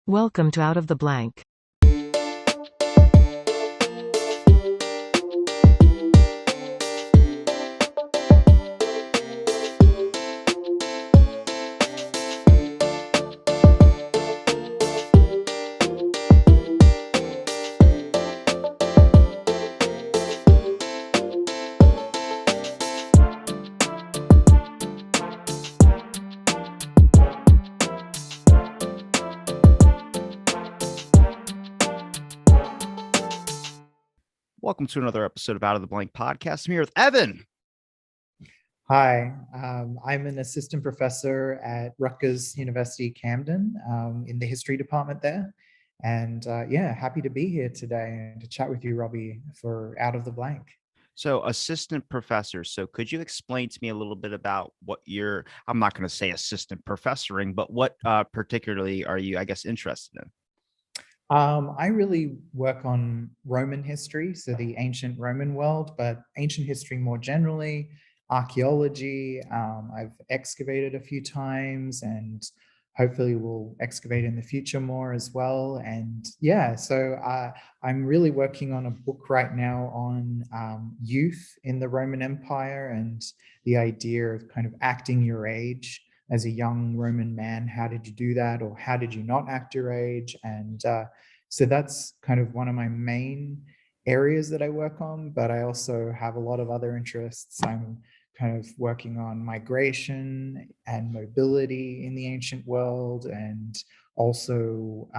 Welcome to Out of the Blank. Welcome to another episode of Out of the Blank podcast. I'm here with Evan. Hi, I'm an assistant professor at Rutgers University Camden in the history department there. And happy to be here today and to chat with you, Robbie, for Out of the Blank. So, assistant professor. So, could you explain to me a little bit about what I'm not going to say assistant professoring, but what particularly are you, interested in? I really work on Roman history, so the ancient Roman world, but ancient history more generally, archaeology. I've excavated a few times and hopefully will excavate in the future more as well. And I'm really working on a book right now on youth in the Roman Empire and the idea of kind of acting your age as a young Roman man. How did you do that? Or how did you not act your age? And so that's kind of one of my main areas that I work on, but I also have a lot of other interests. I'm kind of working on migration and mobility in the ancient world, and also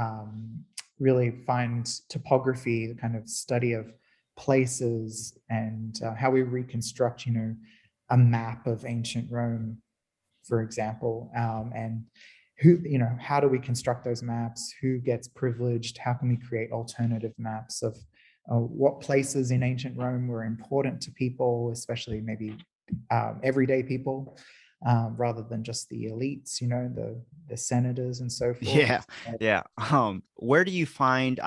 really find topography, the kind of study of places and how we reconstruct, a map of ancient Rome, for example, and how do we construct those maps? Who gets privileged? How can we create alternative maps of what places in ancient Rome were important to people, especially maybe everyday people, rather than just the elites, the senators and so forth. Yeah. Where do you find,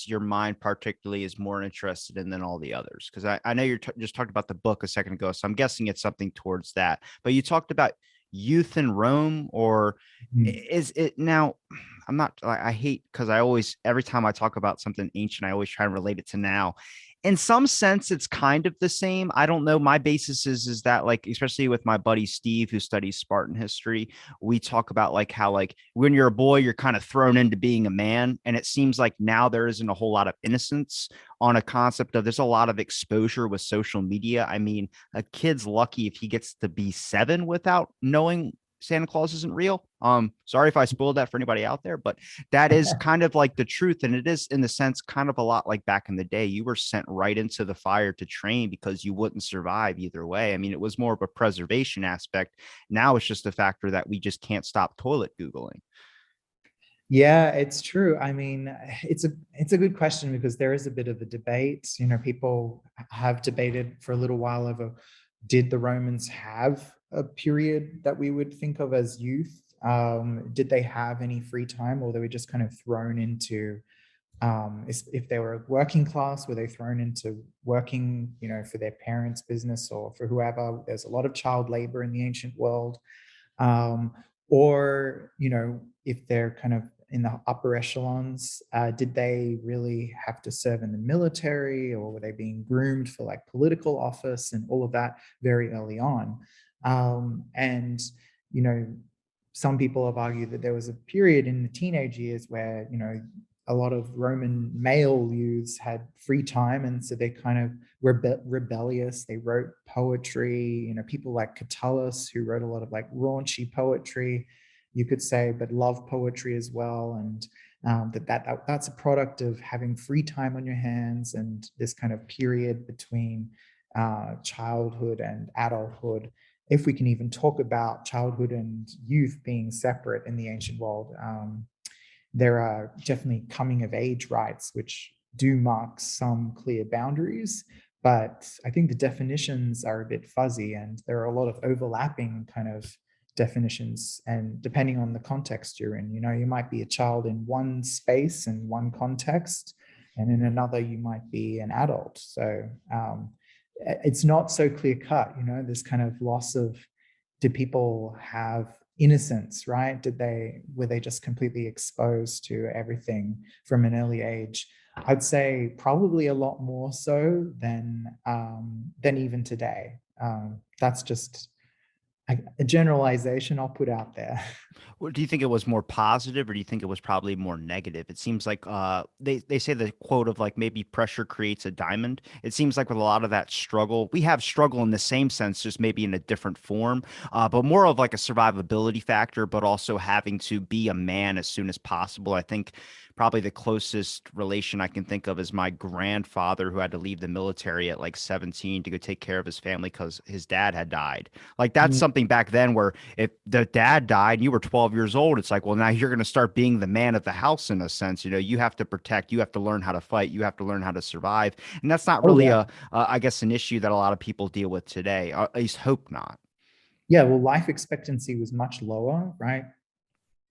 your mind particularly is more interested in than all the others? Because I know you're just talked about the book a second ago, so I'm guessing it's something towards that. But you talked about youth in Rome, or is it now? I'm not, I hate, because every time I talk about something ancient, I always try and relate it to now. In some sense, it's kind of the same. I don't know. My basis is that, like, especially with my buddy Steve, who studies Spartan history, we talk about like how, like, when you're a boy, you're kind of thrown into being a man. And it seems like now there isn't a whole lot of innocence on a concept of, there's a lot of exposure with social media. I mean, a kid's lucky if he gets to be 7 without knowing Santa Claus isn't real. Sorry if I spoiled that for anybody out there, but that is kind of like the truth. And it is, in the sense, kind of a lot like back in the day. You were sent right into the fire to train because you wouldn't survive either way. I mean, it was more of a preservation aspect. Now it's just a factor that we just can't stop toilet Googling. Yeah, it's true. I mean, it's a good question, because there is a bit of a debate. People have debated for a little while over, did the Romans have a period that we would think of as youth? Did they have any free time, or they were just kind of thrown into, if they were working class, were they thrown into working, for their parents' business or for whoever? There's a lot of child labor in the ancient world. Um, or, if they're kind of in the upper echelons, did they really have to serve in the military, or were they being groomed for like political office and all of that very early on? And, some people have argued that there was a period in the teenage years where, a lot of Roman male youths had free time, and so they kind of were rebellious. They wrote poetry, people like Catullus, who wrote a lot of like raunchy poetry, you could say, but love poetry as well. And that's a product of having free time on your hands, and this kind of period between childhood and adulthood, if we can even talk about childhood and youth being separate in the ancient world. There are definitely coming of age rites, which do mark some clear boundaries, but I think the definitions are a bit fuzzy, and there are a lot of overlapping kind of definitions. And depending on the context you're in, you might be a child in one space and one context, and in another, you might be an adult. So it's not so clear cut, this kind of loss of, do people have innocence, right? Were they just completely exposed to everything from an early age? I'd say probably a lot more so than even today. That's just a generalization I'll put out there. Well, do you think it was more positive, or do you think it was probably more negative? It seems like they say the quote of like maybe pressure creates a diamond. It seems like with a lot of that struggle, we have struggle in the same sense, just maybe in a different form, but more of like a survivability factor, but also having to be a man as soon as possible. I think probably the closest relation I can think of is my grandfather, who had to leave the military at like 17 to go take care of his family because his dad had died. Like that's Mm. something back then where if the dad died and you were 12 years old, it's like, well, now you're going to start being the man of the house in a sense. You know, you have to protect, you have to learn how to fight, you have to learn how to survive. And that's not Oh really yeah. I guess, an issue that a lot of people deal with today, or at least hope not. Yeah, well, life expectancy was much lower, right?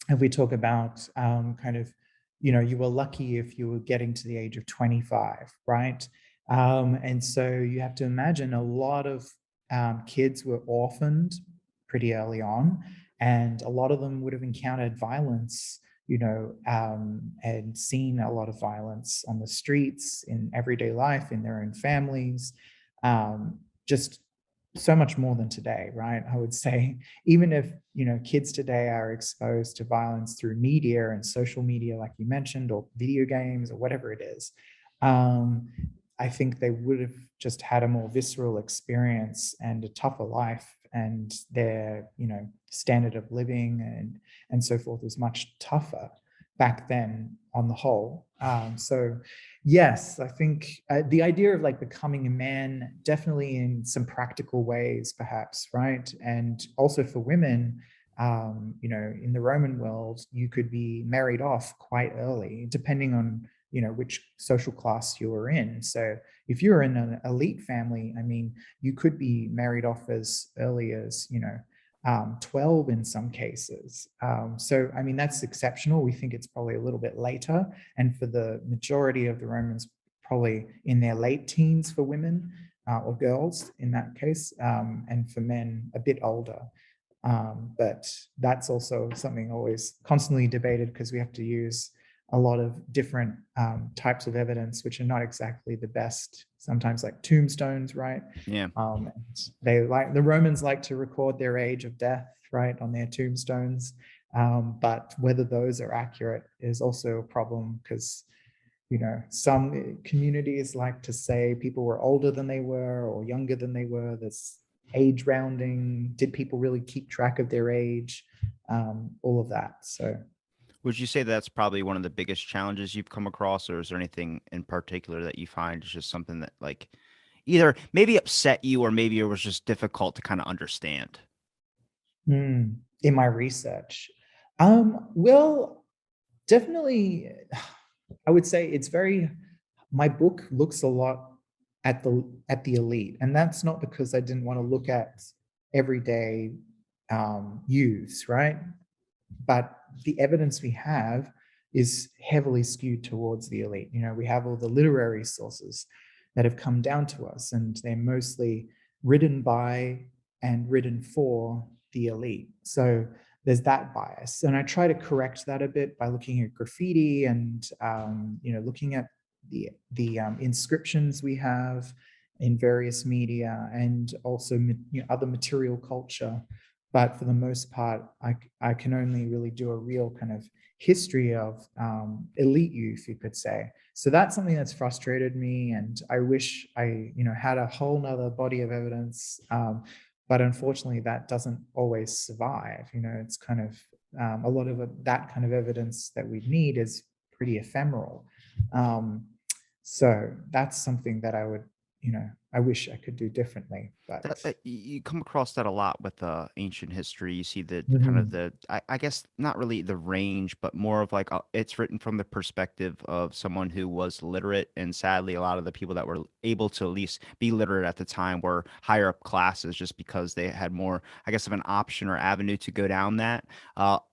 If we talk about kind of, you were lucky if you were getting to the age of 25, right? And so you have to imagine a lot of kids were orphaned pretty early on, and a lot of them would have encountered violence, and seen a lot of violence on the streets, in everyday life, in their own families. Just so much more than today, right? I would say, even if kids today are exposed to violence through media and social media, like you mentioned, or video games or whatever it is, um, I think they would have just had a more visceral experience and a tougher life, and their standard of living and so forth was much tougher back then on the whole. So yes, I think the idea of like becoming a man, definitely in some practical ways, perhaps, right? And also for women, in the Roman world, you could be married off quite early, depending on which social class you were in. So if you're in an elite family, I mean, you could be married off as early as 12 in some cases. So I mean, that's exceptional. We think it's probably a little bit later, and for the majority of the Romans, probably in their late teens for women, or girls in that case, and for men a bit older. But that's also something always constantly debated, because we have to use a lot of different types of evidence, which are not exactly the best. Sometimes, like tombstones, right? Yeah. And the Romans like to record their age of death, right, on their tombstones. But whether those are accurate is also a problem, because some communities like to say people were older than they were or younger than they were. There's age rounding. Did people really keep track of their age? All of that. So Would you say that's probably one of the biggest challenges you've come across, or is there anything in particular that you find is just something that like either maybe upset you or maybe it was just difficult to kind of understand? in my research, well, definitely, I would say it's very. My book looks a lot at the elite, and that's not because I didn't want to look at everyday youths, right? But the evidence we have is heavily skewed towards the elite. We have all the literary sources that have come down to us, and they're mostly written by and written for the elite. So there's that bias, and I try to correct that a bit by looking at graffiti and looking at the inscriptions we have in various media, and also other material culture. But for the most part, I can only really do a real kind of history of elite youth, you could say. So that's something that's frustrated me, and I wish I had a whole nother body of evidence. But unfortunately, that doesn't always survive. It's kind of a lot of that kind of evidence that we need is pretty ephemeral. Um, so that's something that I wish I could do differently. But That you come across that a lot with ancient history. You see the kind of Mhm. the I guess not really the range, but more of like it's written from the perspective of someone who was literate, and sadly, a lot of the people that were able to at least be literate at the time were higher up classes, just because they had more, I guess, of an option or avenue to go down that.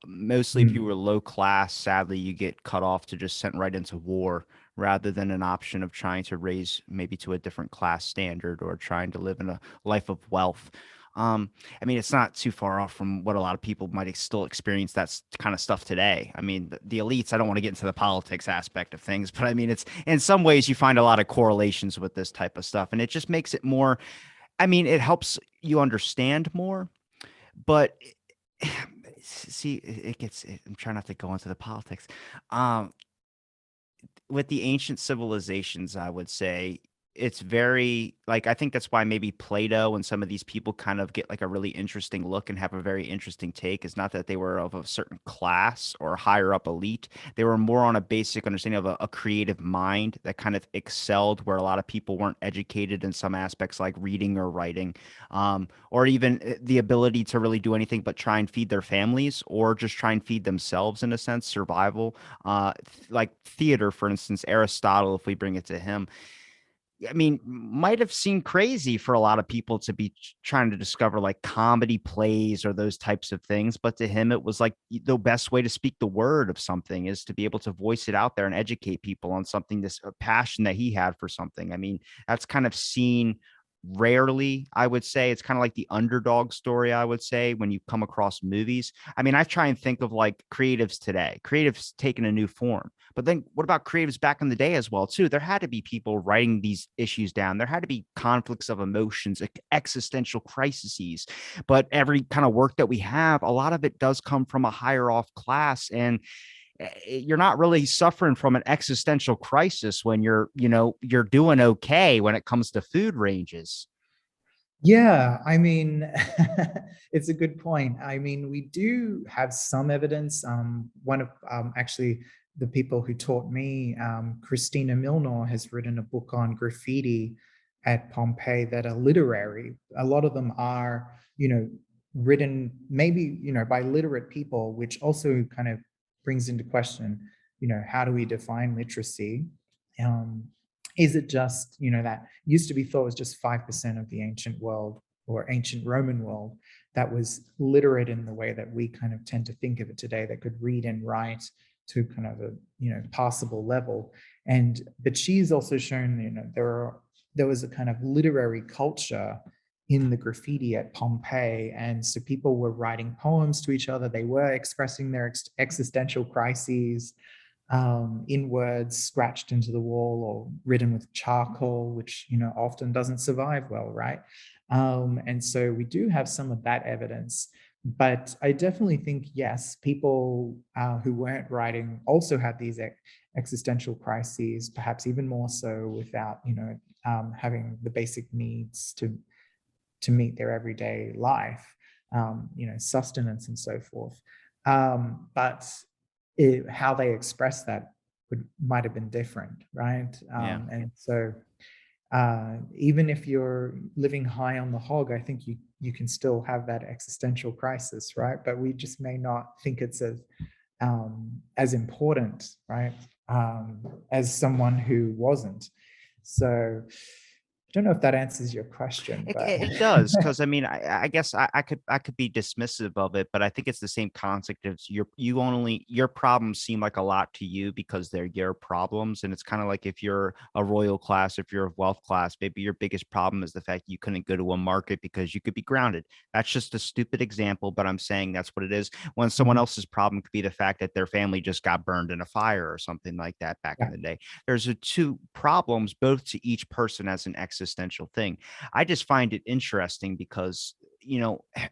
Mostly, if you Mm. were low class, sadly, you get cut off to just sent right into war rather than an option of trying to raise maybe to a different class standard or trying to live in a life of wealth. I mean, it's not too far off from what a lot of people might still experience kind of stuff today. I mean, the elites, I don't want to get into the politics aspect of things, but I mean, it's in some ways you find a lot of correlations with this type of stuff, and it just makes it more, I mean, it helps you understand more, but see, I'm trying not to go into the politics. Um, with the ancient civilizations, I would say it's very like I think that's why maybe Plato and some of these people kind of get like a really interesting look and have a very interesting take. Is not that they were of a certain class or higher up elite. They were more on a basic understanding of a creative mind that kind of excelled where a lot of people weren't educated in some aspects like reading or writing, or even the ability to really do anything but try and feed their families or just try and feed themselves in a sense, survival. Like theater, for instance, Aristotle, if we bring it to him, I mean, might have seemed crazy for a lot of people to be trying to discover like comedy plays or those types of things. But to him, it was like the best way to speak the word of something is to be able to voice it out there and educate people on something, this passion that he had for something. I mean, that's kind of seen rarely, I would say. It's kind of like the underdog story, I would say, when you come across movies. I mean, I try and think of like creatives today, creatives taking a new form. But then what about creatives back in the day as well, too? There had to be people writing these issues down. There had to be conflicts of emotions, existential crises. But every kind of work that we have, a lot of it does come from a higher off class. And you're not really suffering from an existential crisis when you're doing okay when it comes to food ranges. Yeah, I mean, it's a good point. I mean, we do have some evidence. One of actually the people who taught me, Christina Milnor, has written a book on graffiti at Pompeii that are literary. A lot of them are, written maybe, by literate people, which also kind of brings into question, how do we define literacy? Um, is it just, that used to be thought was just 5% of the ancient world or ancient Roman world that was literate in the way that we kind of tend to think of it today, that could read and write to kind of a, passable level. But she's also shown, there was a kind of literary culture in the graffiti at Pompeii. And so people were writing poems to each other. They were expressing their existential crises in words scratched into the wall or written with charcoal, which often doesn't survive well, right? And so we do have some of that evidence. But I definitely think, yes, people who weren't writing also had these existential crises, perhaps even more so without, having the basic needs to meet their everyday life, sustenance and so forth. But how they express that might have been different, right? Yeah. And so even if you're living high on the hog, I think you can still have that existential crisis, right? But we just may not think it's as important, right? As someone who wasn't. So I don't know if that answers your question, It but it does, because I mean, I guess I could be dismissive of it, but I think it's the same concept as your problems seem like a lot to you because they're your problems, and it's kind of like if you're a royal class, if you're a wealth class, maybe your biggest problem is the fact you couldn't go to a market because you could be grounded. That's just a stupid example, but I'm saying that's what it is. When someone Mhm. else's problem could be the fact that their family just got burned in a fire or something like that back in Yeah. the day. There's two problems, both to each person as an existential thing. I just find it interesting because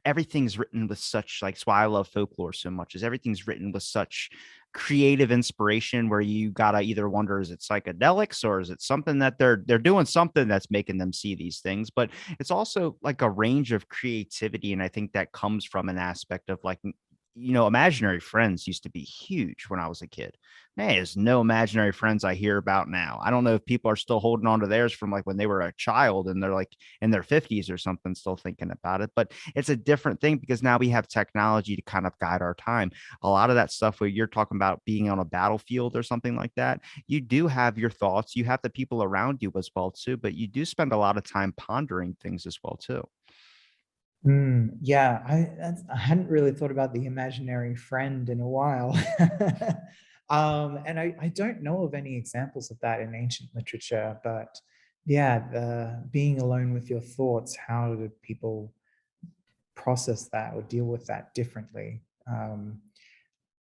everything's written with such like, it's why I love folklore so much, is everything's written with such creative inspiration where you gotta either wonder, is it psychedelics or is it something that they're doing something that's making them see these things. But it's also like a range of creativity, and I think that comes from an aspect of like, imaginary friends used to be huge when I was a kid. Man, there's no imaginary friends I hear about now. I don't know if people are still holding on to theirs from like when they were a child and they're like in their 50s or something, still thinking about it. But it's a different thing because now we have technology to kind of guide our time. A lot of that stuff where you're talking about being on a battlefield or something like that, you do have your thoughts, you have the people around you as well too, but you do spend a lot of time pondering things as well too. Yeah, I hadn't really thought about the imaginary friend in a while. And I don't know of any examples of that in ancient literature, but yeah, the being alone with your thoughts, how do people process that or deal with that differently.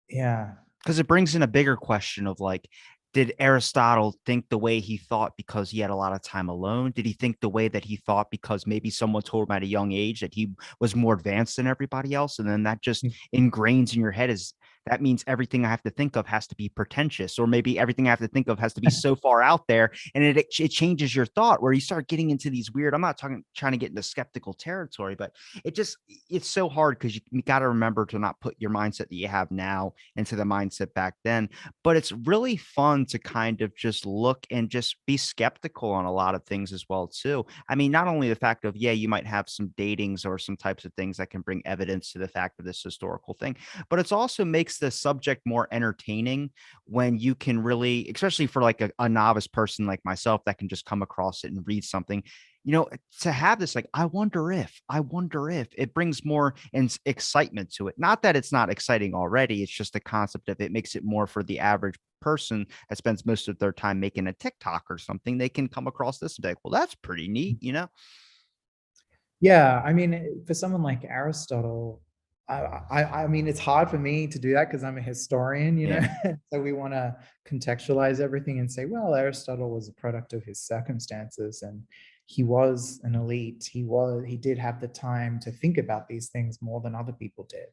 Yeah. Because it brings in a bigger question of like, did Aristotle think the way he thought because he had a lot of time alone? Did he think the way that he thought because maybe someone told him at a young age that he was more advanced than everybody else? And then that just ingrains in your head is that means everything I have to think of has to be pretentious, or maybe everything I have to think of has to be so far out there. And it changes your thought where you start getting into these weird, I'm not talking trying to get into skeptical territory, but it just, it's so hard because you got to remember to not put your mindset that you have now into the mindset back then. But it's really fun to kind of just look and just be skeptical on a lot of things as well too. I mean, not only the fact of, yeah, you might have some datings or some types of things that can bring evidence to the fact of this historical thing, but it's also makes the subject more entertaining when you can really, especially for like a novice person like myself that can just come across it and read something, to have this, like, I wonder if it brings more excitement to it. Not that it's not exciting already. It's just the concept of it makes it more for the average person that spends most of their time making a TikTok or something. They can come across this and be like, well, that's pretty neat. Yeah, I mean, for someone like Aristotle, I mean, it's hard for me to do that because I'm a historian, Yeah. so we want to contextualize everything and say, well, Aristotle was a product of his circumstances, and he was an elite. He did have the time to think about these things more than other people did.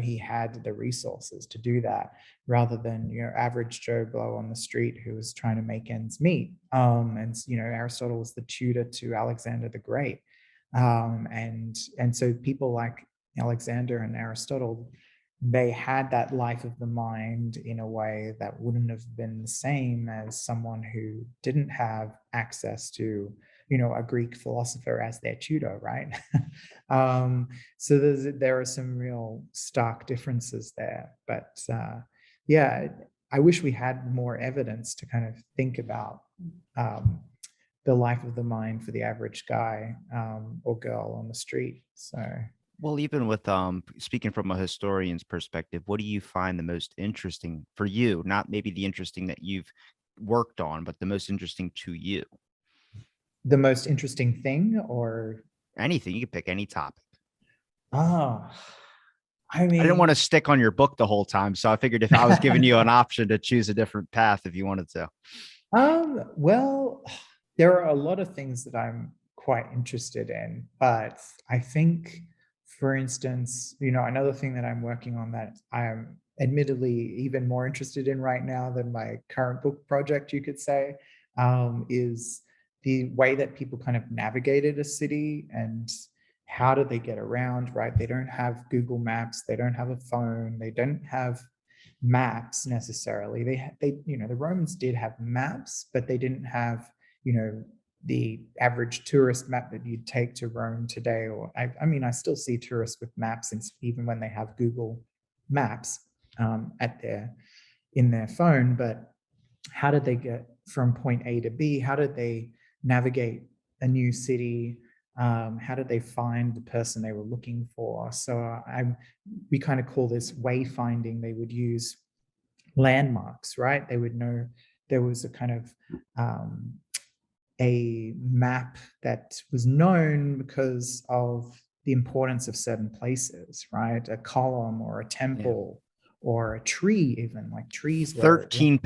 He had the resources to do that rather than average Joe Blow on the street who was trying to make ends meet. And Aristotle was the tutor to Alexander the Great, and so people like Alexander and Aristotle, they had that life of the mind in a way that wouldn't have been the same as someone who didn't have access to a Greek philosopher as their tutor, right? So there are some real stark differences there. But yeah, I wish we had more evidence to kind of think about um, the life of the mind for the average guy or girl on the street. So Well, even with speaking from a historian's perspective, what do you find the most interesting for you? Not maybe the interesting that you've worked on, but the most interesting to you. the most interesting thing, or Anything. You can pick any topic. oh, I I didn't want to mean, stick on your book the whole time, so I figured if I was giving you an option to choose a different path if you wanted to. well, there are a lot of things that I'm quite interested in, but I think, for instance, another thing that I'm working on that I'm admittedly even more interested in right now than my current book project, you could say, is the way that people kind of navigated a city and how do they get around, right? They don't have Google Maps, they don't have a phone, they don't have maps necessarily. The Romans did have maps, but they didn't have, you know, the average tourist map that you'd take to Rome today. Or I mean, I still see tourists with maps, and even when they have Google Maps at their in their phone. But how did they get from point A to B? How did they navigate a new city? How did they find the person they were looking for? So we kind of call this wayfinding. They would use landmarks, right? They would know there was a kind of a map that was known because of the importance of certain places, right? A column or a Yeah. temple or a tree, even like trees were 13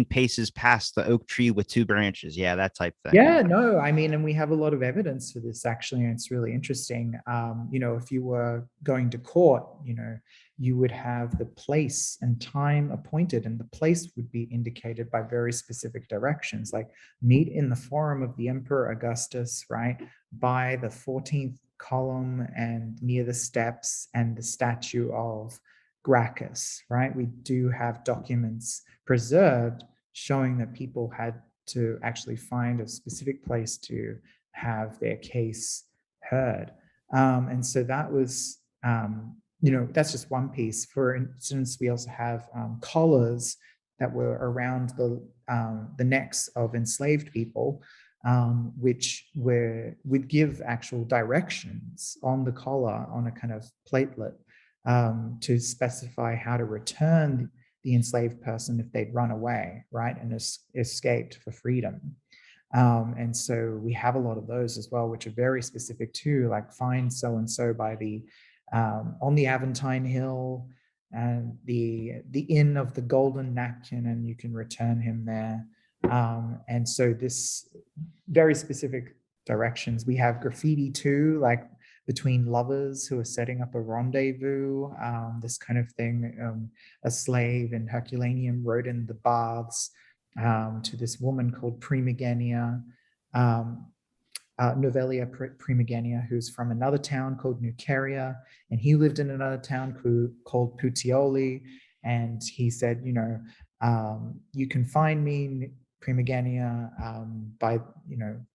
paces past the oak tree with two branches. Yeah, that type thing. yeah, no, I mean, and we have a lot of evidence for this actually, and it's really interesting. If you were going to court, you would have the place and time appointed, and the place would be indicated by very specific directions, like meet in the forum of the Emperor Augustus, right, by the 14th column and near the steps and the statue of Gracchus, right? We do have documents preserved showing that people had to actually find a specific place to have their case heard. And so that was, that's just one piece. For instance, we also have collars that were around the necks of enslaved people, which would give actual directions on the collar on a kind of platelet to specify how to return the enslaved person if they'd run away, right, and escaped for freedom. And so we have a lot of those as well, which are very specific too, like find so and so by the on the Aventine Hill and the inn of the golden napkin, and you can return him there. And so this very specific directions. We have graffiti too, like between lovers who are setting up a rendezvous, this kind of thing. A slave in Herculaneum wrote in the baths to this woman called Primigenia, um, Novelia Primigenia, who's from another town called Nuceria, and he lived in another town called Puteoli. And he said, you can find me, Primigenia, by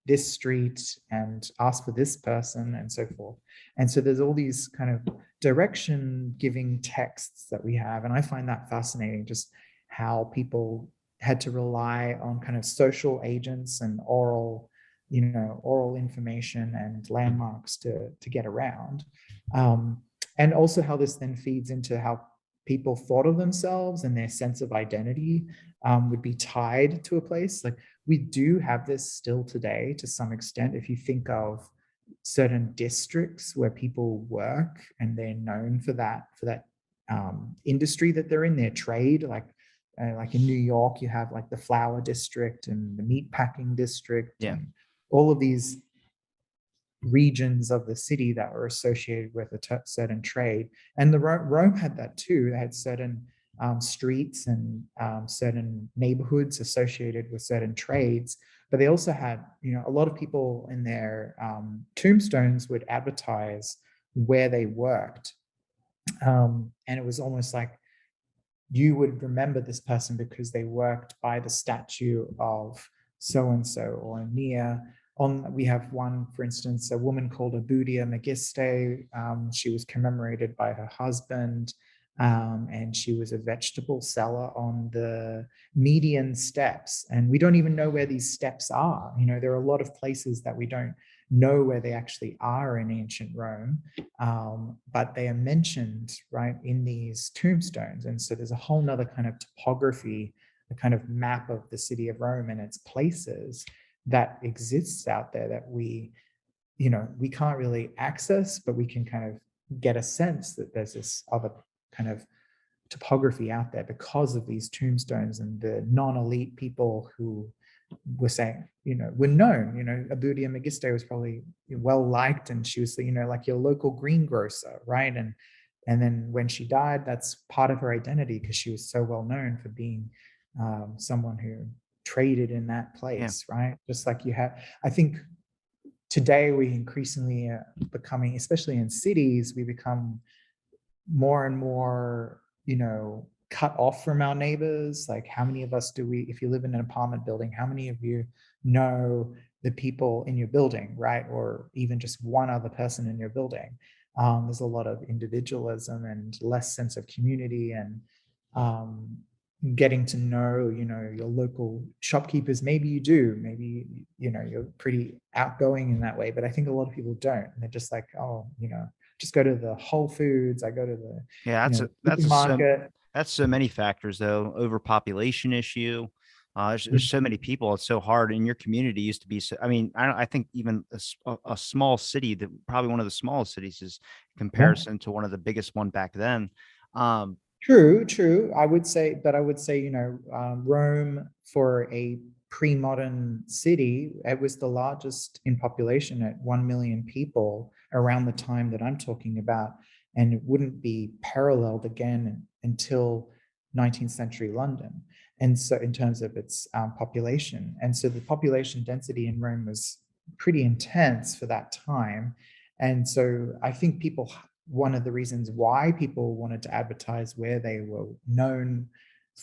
this street, and ask for this person, and so forth. And so there's all these kind of direction giving texts that we have, and I find that fascinating, just how people had to rely on kind of social agents and oral information and landmarks to get around. And also how this then feeds into how people thought of themselves, and their sense of identity would be tied to a place. Like, we do have this still today to some extent. If you think of certain districts where people work and they're known for that industry that they're in, their trade, like in New York, you have like the flour district and the meat packing district, Yeah. and all of these regions of the city that were associated with a certain trade. And Rome had that too. They had certain streets and certain neighborhoods associated with certain trades. But they also had, a lot of people in their tombstones would advertise where they worked. And it was almost like you would remember this person because they worked by the statue of so and so, or near. We have one, for instance, a woman called Abudia Megiste. She was commemorated by her husband, and she was a vegetable seller on the median steps. And we don't even know where these steps are. There are a lot of places that we don't know where they actually are in ancient Rome, but they are mentioned right in these tombstones. And so there's a whole nother kind of topography, a kind of map of the city of Rome and its places that exists out there that we can't really access, but we can kind of get a sense that there's this other kind of topography out there because of these tombstones and the non-elite people who were saying, were known. Abudia Megiste was probably well liked, and she was, like your local greengrocer, right? And then when she died, that's part of her identity, because she was so well known for being someone who traded in that Yeah. place, right? Just like you have, I think today we increasingly becoming, especially in cities, we become more and more, cut off from our neighbors. Like, how many of us if you live in an apartment building, how many of you know the people in your building, right? Or even just one other person in your building. There's a lot of individualism and less sense of community, and getting to know, your local shopkeepers. Maybe you do, maybe, you're pretty outgoing in that way, but I think a lot of people don't. And they're just like, oh, just go to the Whole Foods. I go to the, Yeah, supermarket. that's so many factors though. Overpopulation issue. There's so many people. It's so hard. In your community used to be. So, I mean, I think even a small city, that probably one of the smallest cities, is in Yeah. comparison to one of the biggest one back then. Um, True. I would say, Rome, for a pre-modern city, it was the largest in population at 1 million people around the time that I'm talking about. And it wouldn't be paralleled again until 19th century London. And so, in terms of its population. And so the population density in Rome was pretty intense for that time. And so I think one of the reasons why people wanted to advertise where they were known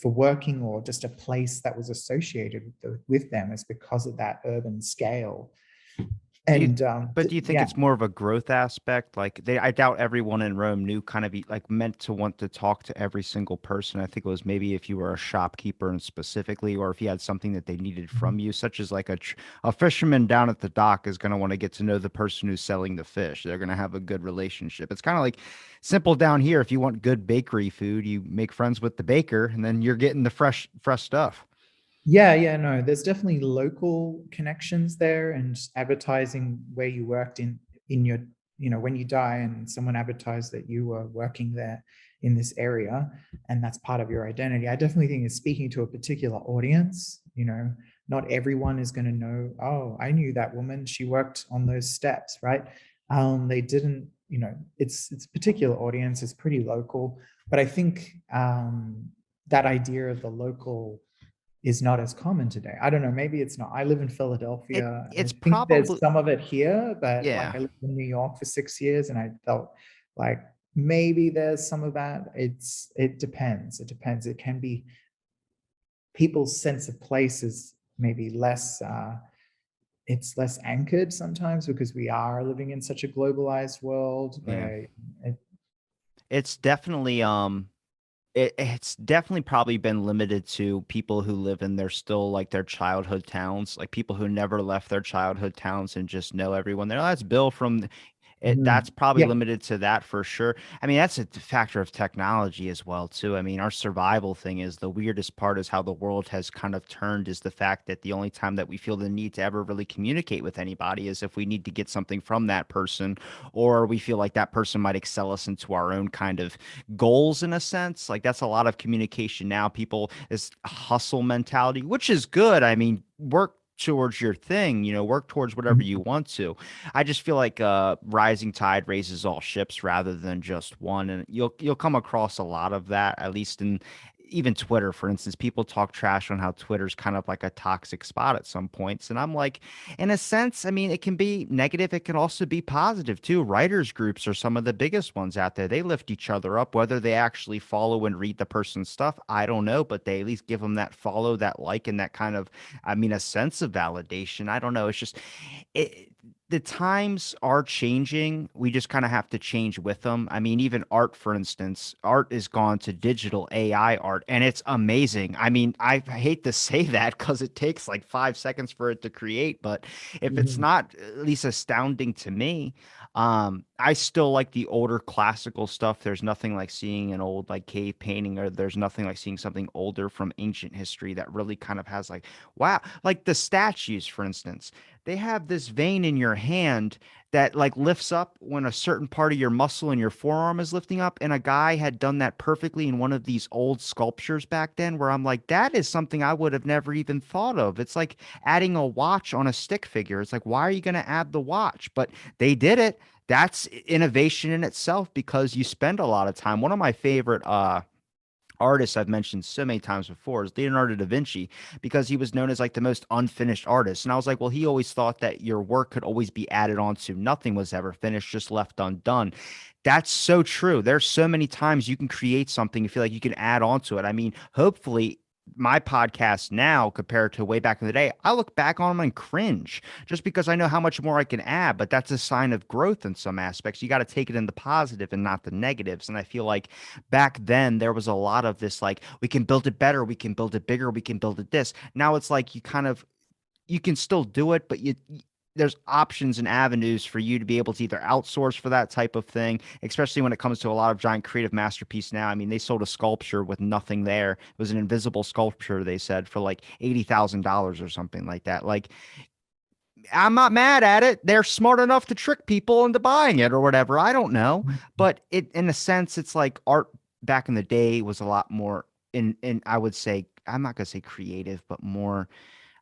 for working, or just a place that was associated with them, is because of that urban scale. Do you And but do you think yeah. it's more of a growth aspect? Like I doubt everyone in Rome knew kind of like meant to want to talk to every single person. I think it was maybe if you were a shopkeeper and specifically, or if you had something that they needed from you, such as like a fisherman down at the dock is going to want to get to know the person who's selling the fish. They're going to have a good relationship. It's kind of like simple down here. If you want good bakery food, you make friends with the baker, and then you're getting the fresh stuff. Yeah, no, there's definitely local connections there, and advertising where you worked in your, when you die and someone advertised that you were working there in this area, and that's part of your identity. I definitely think it's speaking to a particular audience. Not everyone is going to know, oh, I knew that woman, she worked on those steps, right? They didn't, it's a particular audience, it's pretty local, but I think that idea of the local is not as common today. I don't know, maybe it's not. I live in Philadelphia, and I It's think there's probably, some of it here, but like yeah. I lived in New York for 6 years and I felt like maybe there's some of that. It depends. It depends. It can be people's sense of place is maybe less it's less anchored sometimes because we are living in such a globalized world Yeah. where it, It's definitely it's definitely probably been limited to people who live in their still like their childhood towns, like people who never left their childhood towns and just know everyone there. "Oh, that's Bill from it." Mhm. That's probably Yeah. limited to that for sure. I mean, that's a factor of technology as well too. I mean, our survival thing is the weirdest part is how the world has kind of turned is the fact that the only time that we feel the need to ever really communicate with anybody is if we need to get something from that person, or we feel like that person might excel us into our own kind of goals in a sense. Like that's a lot of communication now. People is hustle mentality, which is good. I mean, work towards your thing, work towards whatever you Mhm. want to. I just feel like rising tide raises all ships rather than just one. And you'll come across a lot of that, at least in even Twitter, for instance. People talk trash on how Twitter's kind of like a toxic spot at some points. And I'm like, in a sense, I mean, it can be negative. It can also be positive too. Writers groups are some of the biggest ones out there. They lift each other up, whether they actually follow and read the person's stuff. I don't know, but they at least give them that follow, that like, and that kind of, I mean, a sense of validation. I don't know. It's just, it, the times are changing. We just kind of have to change with them. I mean, even art, for instance, art is gone to digital AI art, and it's amazing. I mean, I hate to say that because it takes like 5 seconds for it to create, but if it's Mhm. not at least astounding to me, I still like the older classical stuff. There's nothing like seeing an old like cave painting, or there's nothing like seeing something older from ancient history that really kind of has like, wow, like the statues, for instance. They have this vein in your hand that like lifts up when a certain part of your muscle in your forearm is lifting up. And a guy had done that perfectly in one of these old sculptures back then, where I'm like, that is something I would have never even thought of. It's like adding a watch on a stick figure. It's like, why are you going to add the watch? But they did it. That's innovation in itself because you spend a lot of time. One of my favorite artist I've mentioned so many times before is Leonardo da Vinci, because he was known as like the most unfinished artist. And I was like, well, he always thought that your work could always be added on to. Nothing was ever finished, just left undone. That's so true. There's so many times you can create something and feel like you can add on to it. I mean, hopefully my podcast now compared to way back in the day, I look back on them and cringe just because I know how much more I can add, but that's a sign of growth in some aspects. You got to take it in the positive and not the negatives. And I feel like back then there was a lot of this like we can build it better, we can build it bigger, we can build it this. Now it's like you kind of you can still do it, but there's options and avenues for you to be able to either outsource for that type of thing, especially when it comes to a lot of giant creative masterpiece now. I mean, they sold a sculpture with nothing there. It was an invisible sculpture, they said, for like $80,000 or something like that. Like, I'm not mad at it. They're smart enough to trick people into buying it or whatever. I don't know. But it in a sense, it's like art back in the day was a lot more in I would say, I'm not gonna say creative, but more,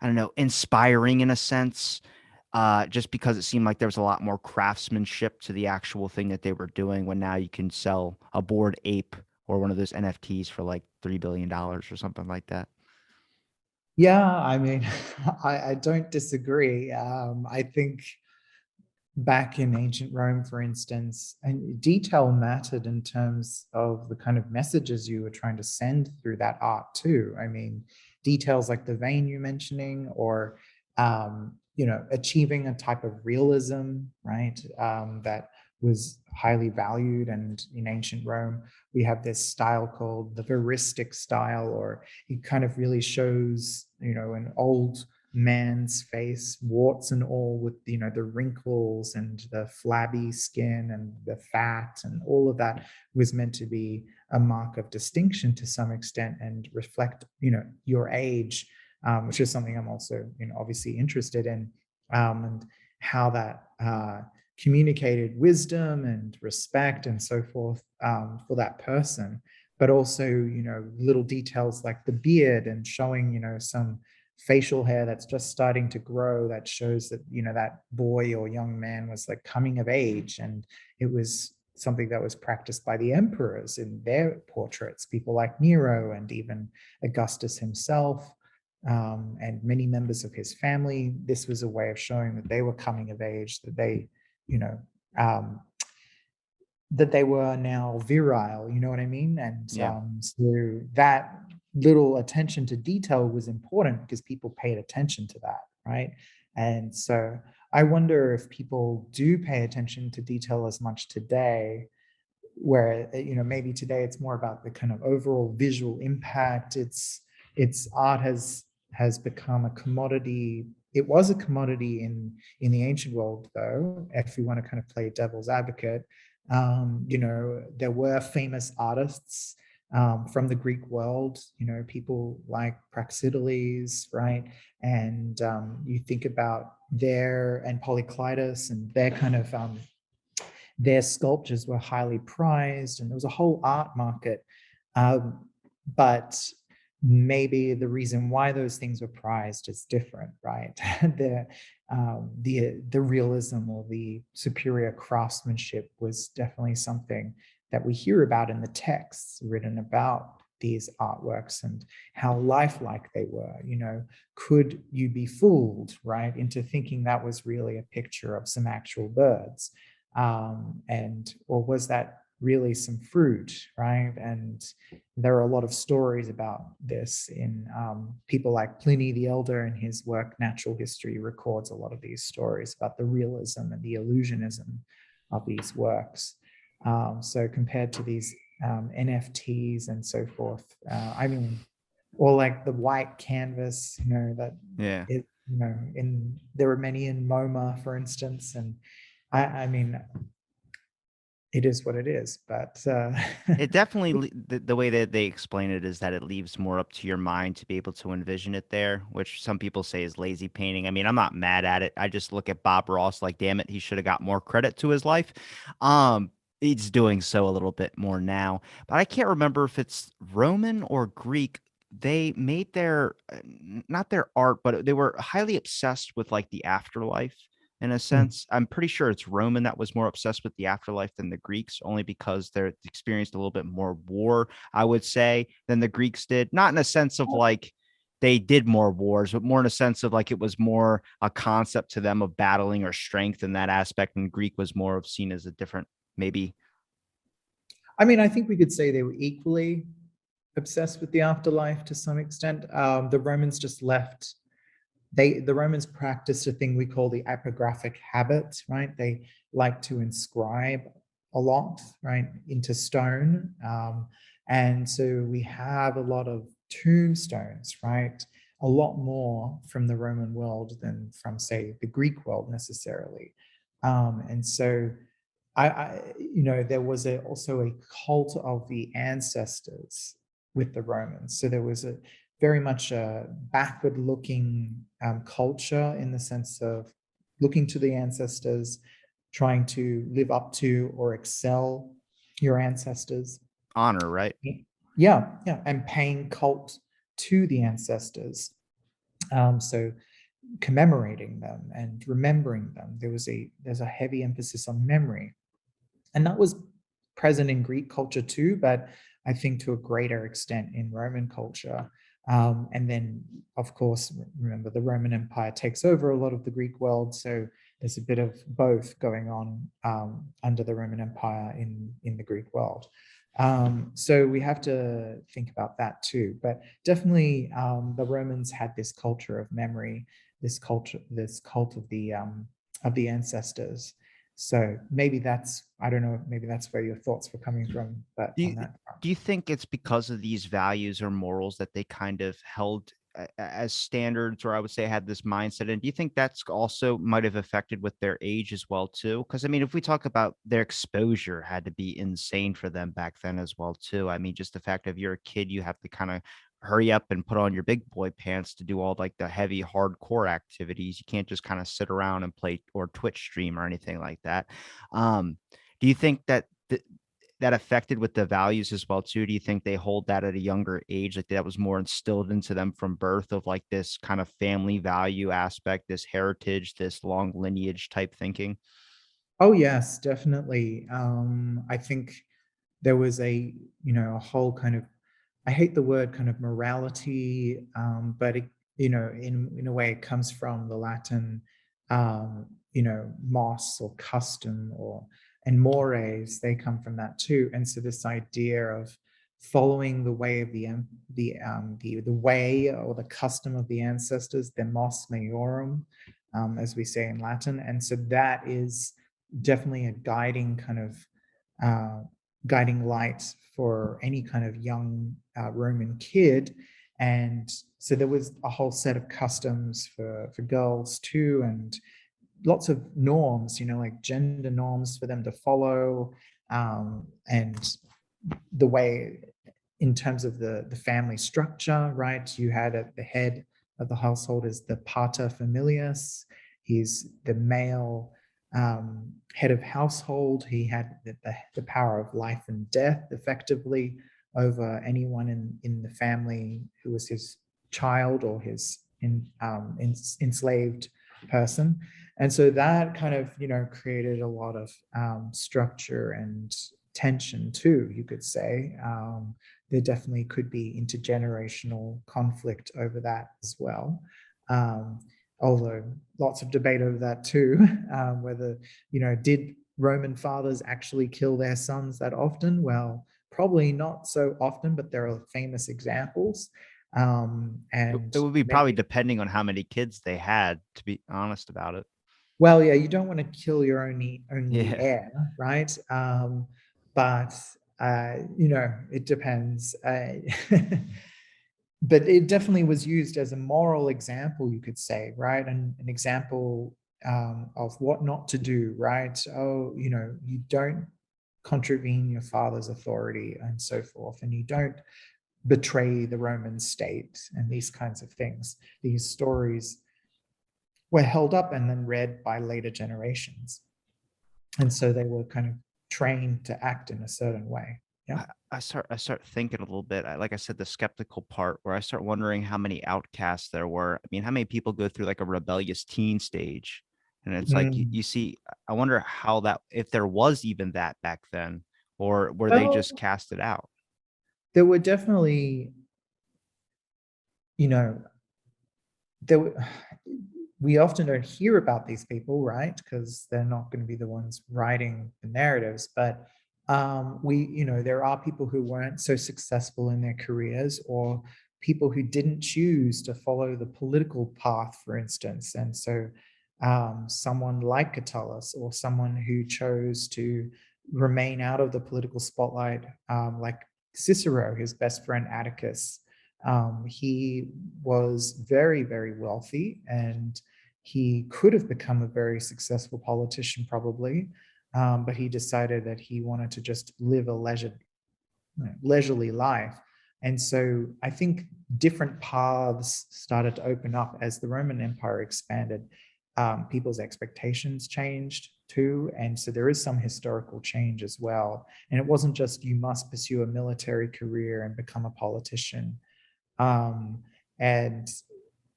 I don't know, inspiring in a sense. Just because it seemed like there was a lot more craftsmanship to the actual thing that they were doing, when now you can sell a bored ape or one of those NFTs for like $3 billion or something like that. Yeah, I mean, I don't disagree. I think back in ancient Rome, for instance, and detail mattered in terms of the kind of messages you were trying to send through that art too. I mean, details like the vein you're mentioning, or achieving a type of realism, right? That was highly valued. And in ancient Rome, we have this style called the veristic style, or it kind of really shows, an old man's face, warts and all, with the wrinkles and the flabby skin and the fat, and all of that was meant to be a mark of distinction to some extent and reflect your age. which is something I'm also, obviously interested in, and how that communicated wisdom and respect and so forth, for that person, but also, little details like the beard and showing, some facial hair that's just starting to grow, that shows that, that boy or young man was like coming of age, and it was something that was practiced by the emperors in their portraits, people like Nero and even Augustus himself, and many members of his family. This was a way of showing that they were coming of age, that they, you know, um, that they were now virile, you know what I mean? And Yeah. so that little attention to detail was important because people paid attention to that, right? And so I wonder if people do pay attention to detail as much today, where, maybe today it's more about the kind of overall visual impact. It's art has become a commodity. It was a commodity in the ancient world, though, if we want to kind of play devil's advocate. There were famous artists, from the Greek world, people like Praxiteles, right? And you think about their, and Polyclitus, and their kind of, their sculptures were highly prized, and there was a whole art market. But maybe the reason why those things were prized is different, right? The realism or the superior craftsmanship was definitely something that we hear about in the texts written about these artworks, and how lifelike they were. Could you be fooled, right, into thinking that was really a picture of some actual birds? And or was that really some fruit, right? And there are a lot of stories about this in, people like Pliny the Elder. In his work Natural History records a lot of these stories about the realism and the illusionism of these works. So compared to these, NFTs and so forth, or like the white canvas, that Yeah. it, in there were many in MoMA, for instance, and I mean, it is what it is, but It definitely the way that they explain it is that it leaves more up to your mind to be able to envision it there, which some people say is lazy painting. I mean, I'm not mad at it. I just look at Bob Ross like, damn it, he should have got more credit to his life. He's doing so a little bit more now, but I can't remember if it's Roman or Greek. They made their not their art, but they were highly obsessed with like the afterlife in a mm, sense. I'm pretty sure it's Roman that was more obsessed with the afterlife than the Greeks, only because they're experienced a little bit more war, I would say, than the Greeks did. Not in a sense of like they did more wars, but more in a sense of like it was more a concept to them of battling or strength in that aspect. And Greek was more of seen as a different, maybe. I mean, I think we could say they were equally obsessed with the afterlife to some extent. The Romans just left. The Romans practiced a thing we call the epigraphic habit, right? They like to inscribe a lot, right, into stone, and so we have a lot of tombstones, right? A lot more from the Roman world than from, say, the Greek world necessarily, and so there was also a cult of the ancestors with the Romans. So there was a very much a backward looking, culture, in the sense of looking to the ancestors, trying to live up to or excel your ancestors. Honor, right? Yeah, yeah, and paying cult to the ancestors. So commemorating them and remembering them. There's a heavy emphasis on memory, and that was present in Greek culture too, but I think to a greater extent in Roman culture. And then, of course, remember the Roman Empire takes over a lot of the Greek world, so there's a bit of both going on, under the Roman Empire in the Greek world. So we have to think about that too. But definitely, the Romans had this culture of memory, this cult of the ancestors. So maybe that's, I don't know, maybe that's where your thoughts were coming from, but Do on you that front. do you think it's because of these values or morals that they kind of held as standards, or I would say had this mindset? And do you think that's also might have affected with their age as well too? Because I mean, if we talk about their exposure had to be insane for them back then as well too. I mean, just the fact of you're a kid, you have to kind of hurry up and put on your big boy pants to do all like the heavy hardcore activities. You can't just kind of sit around and play or Twitch stream or anything like that. Do you think that that affected with the values as well too? Do you think they hold that at a younger age, like that was more instilled into them from birth, of like this kind of family value aspect, this heritage, this long lineage type thinking? Oh, yes, definitely. I think there was a whole kind of, I hate the word kind of morality, but in a way it comes from the Latin, mos or custom, and mores, they come from that too. And so this idea of following the way of the way or the custom of the ancestors, the mos maiorum, as we say in Latin. And so that is definitely a guiding kind of uh, guiding light for any kind of young Roman kid. And so there was a whole set of customs for girls too, and lots of norms, like gender norms for them to follow, and the way in terms of the family structure, right? You had at the head of the household is the pater familias. He's the male head of household. He had the power of life and death effectively over anyone in the family who was his child or his enslaved person. And so that kind of, created a lot of structure and tension too, you could say. There definitely could be intergenerational conflict over that as well. Although lots of debate over that too, whether, did Roman fathers actually kill their sons that often? Well, probably not so often, but there are famous examples. And It would be probably maybe, depending on how many kids they had, to be honest about it. well, yeah, you don't want to kill your only Yeah. heir, right? But it depends. But it definitely was used as a moral example, you could say, right? And an example of what not to do, right? Oh, you don't contravene your father's authority and so forth, and you don't betray the Roman state and these kinds of things. These stories were held up and then read by later generations. And so they were kind of trained to act in a certain way. Yeah. I start thinking a little bit. Like I said, the skeptical part where I start wondering how many outcasts there were. I mean, how many people go through like a rebellious teen stage? And it's like Mm. you see, I wonder how that, if there was even that back then, or were they just Well, casted out? there were definitely, you know, there were, we often don't hear about these people, right? Because they're not going to be the ones writing the narratives. But there are people who weren't so successful in their careers, or people who didn't choose to follow the political path, for instance. And so someone like Catullus, or someone who chose to remain out of the political spotlight, like Cicero, his best friend Atticus. He was very, very wealthy, and he could have become a very successful politician, probably, but he decided that he wanted to just live a leisurely life. And so I think different paths started to open up as the Roman Empire expanded. People's expectations changed too. And so there is some historical change as well. And it wasn't just you must pursue a military career and become a politician. And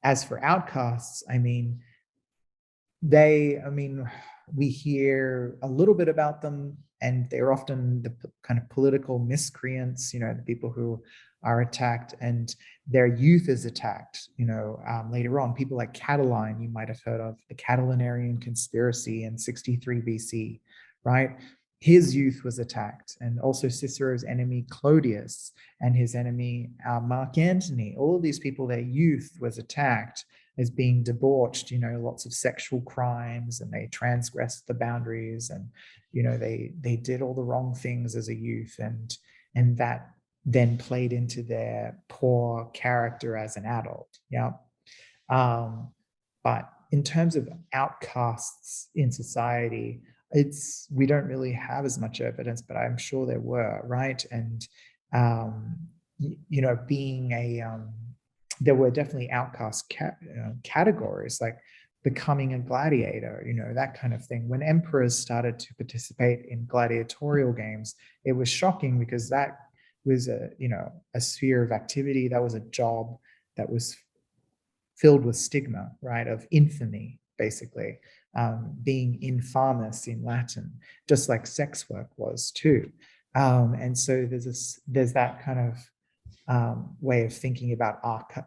as for outcasts, I mean, we hear a little bit about them, and they're often the kind of political miscreants, the people who are attacked, and their youth is attacked, later on. People like Catiline, you might have heard of the Catilinarian conspiracy in 63 BC, right? His youth was attacked, and also Cicero's enemy Clodius and his enemy Mark Antony. All of these people, their youth was attacked as being debauched, lots of sexual crimes, and they transgressed the boundaries, and they did all the wrong things as a youth, and that then played into their poor character as an adult. Yeah. But in terms of outcasts in society, we don't really have as much evidence, but I'm sure there were, right? And being there were definitely outcast categories like becoming a gladiator, that kind of thing. When emperors started to participate in gladiatorial games, it was shocking because that was a sphere of activity, that was a job that was filled with stigma, right, of infamy, basically, being infamus in Latin, just like sex work was too. And so there's that kind of way of thinking about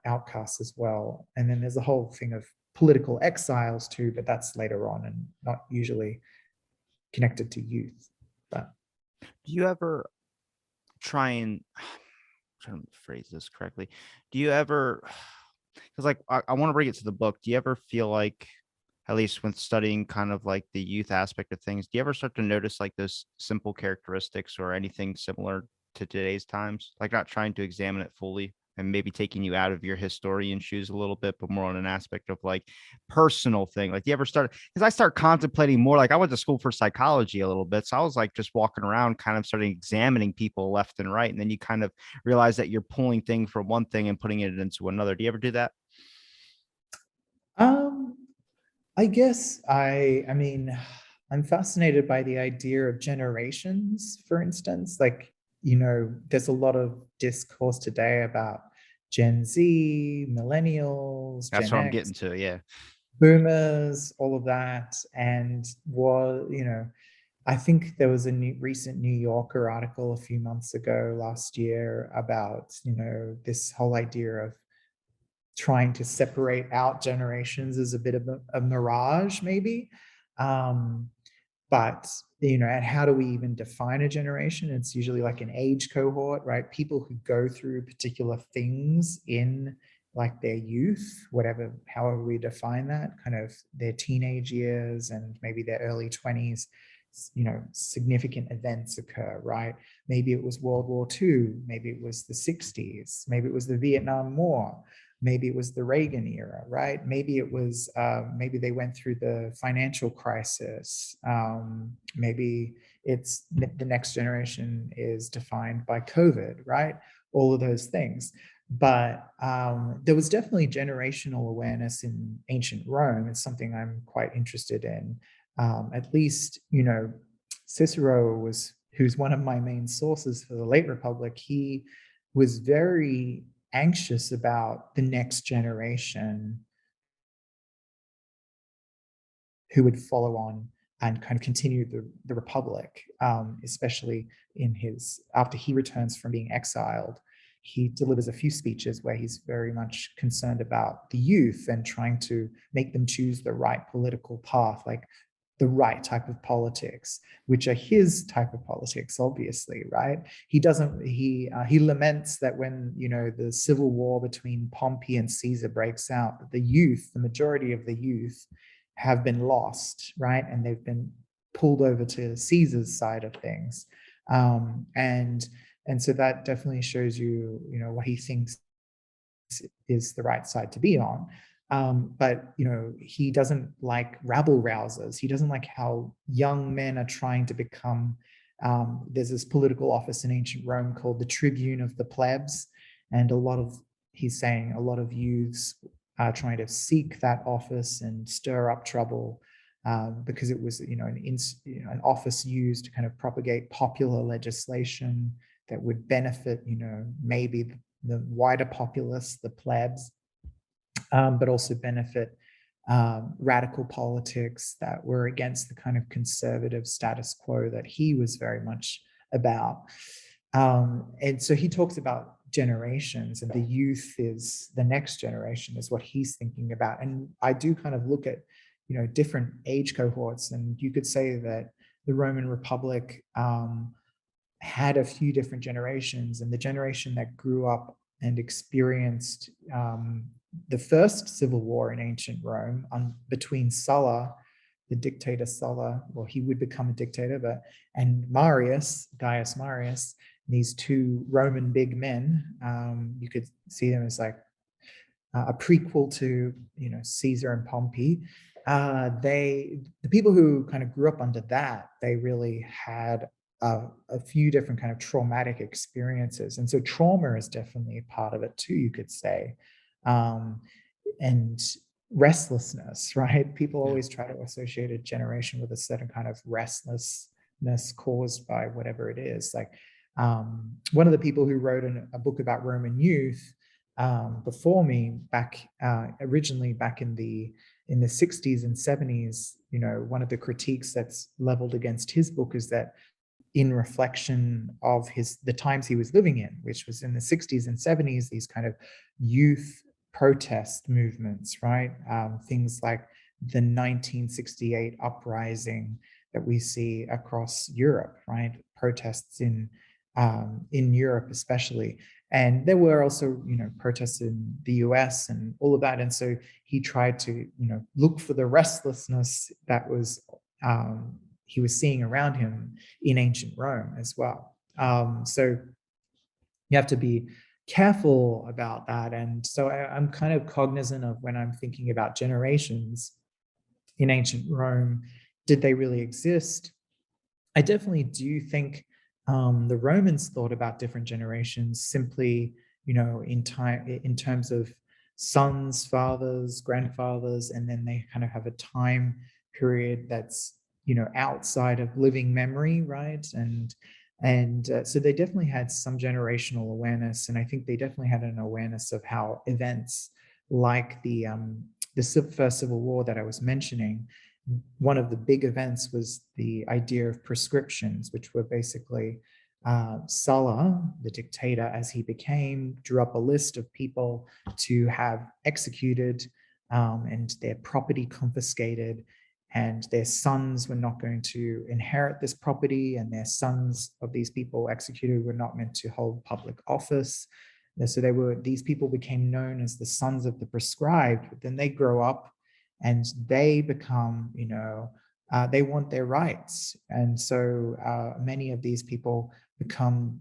outcasts as well. And then there's a whole thing of political exiles too, but that's later on and not usually connected to youth. But Do you ever try and trying to phrase this correctly? Do you ever, because like I want to bring it to the book. Do you ever feel like, at least when studying kind of like the youth aspect of things, do you ever start to notice like those simple characteristics or anything similar to today's times? Like not trying to examine it fully and maybe taking you out of your historian shoes a little bit, but more on an aspect of like personal thing. Like, do you ever start? Because I start contemplating more. Like, I went to school for psychology a little bit, so I was like just walking around, kind of starting examining people left and right, and then you kind of realize that you're pulling thing from one thing and putting it into another. Do you ever do that? um, I guess I mean, I'm fascinated by the idea of generations, for instance. Like, there's a lot of discourse today about Gen Z, millennials, That's Gen what I'm X, getting to. Yeah. boomers, all of that. And I think there was a recent New Yorker article a few months ago last year about, this whole idea of trying to separate out generations as a bit of a mirage, maybe. Um, but and how do we even define a generation? It's usually like an age cohort, right? People who go through particular things in like their youth, whatever, however we define that, kind of their teenage years and maybe their early 20s, significant events occur, right? Maybe it was World War II, maybe it was the 60s, maybe it was the Vietnam War, maybe it was the Reagan era, right? Maybe it was, maybe they went through the financial crisis. Maybe it's the next generation is defined by COVID, right? All of those things. But there was definitely generational awareness in ancient Rome. It's something I'm quite interested in. At least, Cicero who's one of my main sources for the late Republic. He was very anxious about the next generation who would follow on and kind of continue the Republic, especially after he returns from being exiled. He delivers a few speeches where he's very much concerned about the youth and trying to make them choose the right political path, like the right type of politics, which are his type of politics, obviously, right? He laments that when the civil war between Pompey and Caesar breaks out, that the majority of the youth have been lost, right? And they've been pulled over to Caesar's side of things. And so that definitely shows what he thinks is the right side to be on. But he doesn't like rabble rousers. He doesn't like how young men are trying to become. There's this political office in ancient Rome called the Tribune of the Plebs, and he's saying a lot of youths are trying to seek that office and stir up trouble, because it was an office used to kind of propagate popular legislation that would benefit maybe the wider populace, the plebs, but also benefit radical politics that were against the kind of conservative status quo that he was very much about. And so he talks about generations, and the youth is the next generation, is what he's thinking about. And I do kind of look at different age cohorts, and you could say that the Roman Republic had a few different generations, and the generation that grew up and experienced the first civil war in ancient Rome between Sulla, the dictator Sulla, well, he would become a dictator, and Gaius Marius, these two Roman big men. You could see them as like a prequel to Caesar and Pompey. The people who kind of grew up under that, they really had a few different kind of traumatic experiences. And so trauma is definitely a part of it too, you could say. Um, and restlessness, right? People Yeah. always try to associate a generation with a certain kind of restlessness caused by whatever it is. Like one of the people who wrote a book about Roman youth before me, back originally back in the 60s and 70s, you know, one of the critiques that's leveled against his book is that in reflection of the times he was living in, which was in the 60s and 70s, these kind of youth protest movements, right? Things like the 1968 uprising that we see across Europe, right? Protests in Europe especially. And there were also, you know, protests in the US and all of that. And so he tried to, you know, look for the restlessness that was he was seeing around him in ancient Rome as well. So you have to be careful about that. And so I'm kind of cognizant of when I'm thinking about generations in ancient Rome, did they really exist? I definitely do think the Romans thought about different generations simply, you know, in terms of sons, fathers, grandfathers, and then they kind of have a time period that's, you know, outside of living memory, right? And so they definitely had some generational awareness, and I think they definitely had an awareness of how events like the First Civil War that I was mentioning, one of the big events was the idea of prescriptions, which were basically Sulla, the dictator, as he became, drew up a list of people to have executed and their property confiscated, and their sons were not going to inherit this property, and their sons of these people executed were not meant to hold public office. So these people became known as the sons of the prescribed, but then they grow up and they become, you know, they want their rights. And so many of these people become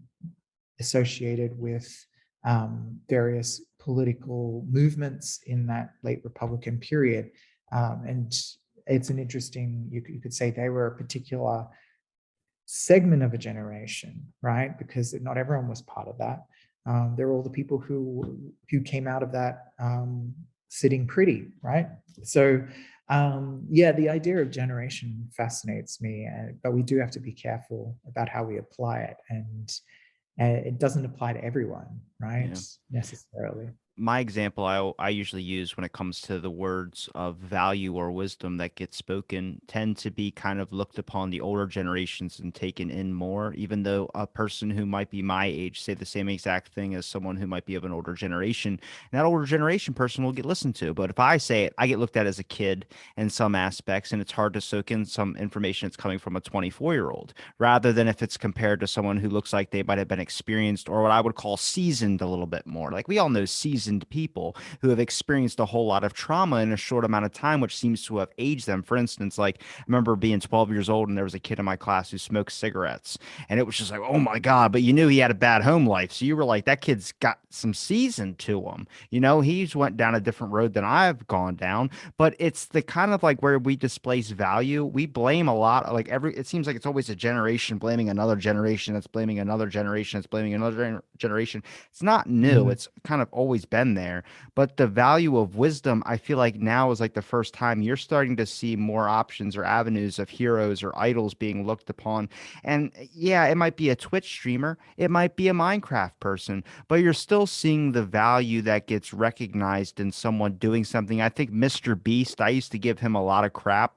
associated with various political movements in that late Republican period. And it's an interesting, you could say they were a particular segment of a generation, right? Because not everyone was part of that. There were all the people who came out of that sitting pretty, right? So yeah, the idea of generation fascinates me, but we do have to be careful about how we apply it, and it doesn't apply to everyone, right? Yeah. Necessarily. My example I usually use when it comes to the words of value or wisdom that get spoken tend to be kind of looked upon the older generations and taken in more, even though a person who might be my age say the same exact thing as someone who might be of an older generation. And that older generation person will get listened to. But if I say it, I get looked at as a kid in some aspects, and it's hard to soak in some information that's coming from a 24-year-old, rather than if it's compared to someone who looks like they might have been experienced or what I would call seasoned a little bit more. Like we all know seasoned people who have experienced a whole lot of trauma in a short amount of time, which seems to have aged them. For instance, like I remember being 12 years old and there was a kid in my class who smoked cigarettes, and it was just like, oh my God, but you knew he had a bad home life. So you were like, that kid's got some season to him. You know, he's went down a different road than I've gone down, but it's the kind of like where we displace value. We blame a lot, like it seems like it's always a generation blaming another generation that's blaming another generation that's blaming another generation. It's not new. Mm, It's kind of always been there. But the value of wisdom, I feel like now is like the first time you're starting to see more options or avenues of heroes or idols being looked upon. And yeah, it might be a Twitch streamer, it might be a Minecraft person, but you're still seeing the value that gets recognized in someone doing something. I think Mr. Beast, I used to give him a lot of crap,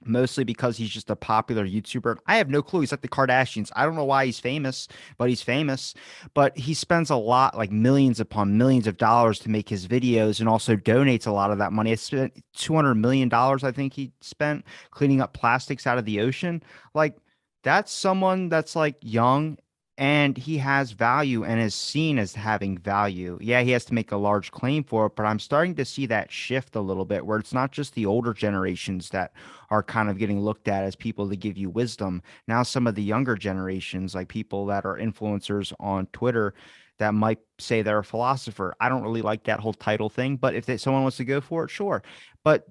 mostly because he's just a popular YouTuber. I have no clue. He's like the Kardashians. I don't know why he's famous, but he's famous. But he spends a lot, like millions upon millions of dollars to make his videos, and also donates a lot of that money. It's spent $200 million, I think he spent cleaning up plastics out of the ocean. Like, that's someone that's like young and he has value and is seen as having value. Yeah, he has to make a large claim for it, but I'm starting to see that shift a little bit where it's not just the older generations that are kind of getting looked at as people to give you wisdom. Now, some of the younger generations, like people that are influencers on Twitter, that might say they're a philosopher. I don't really like that whole title thing, but if someone wants to go for it, sure. But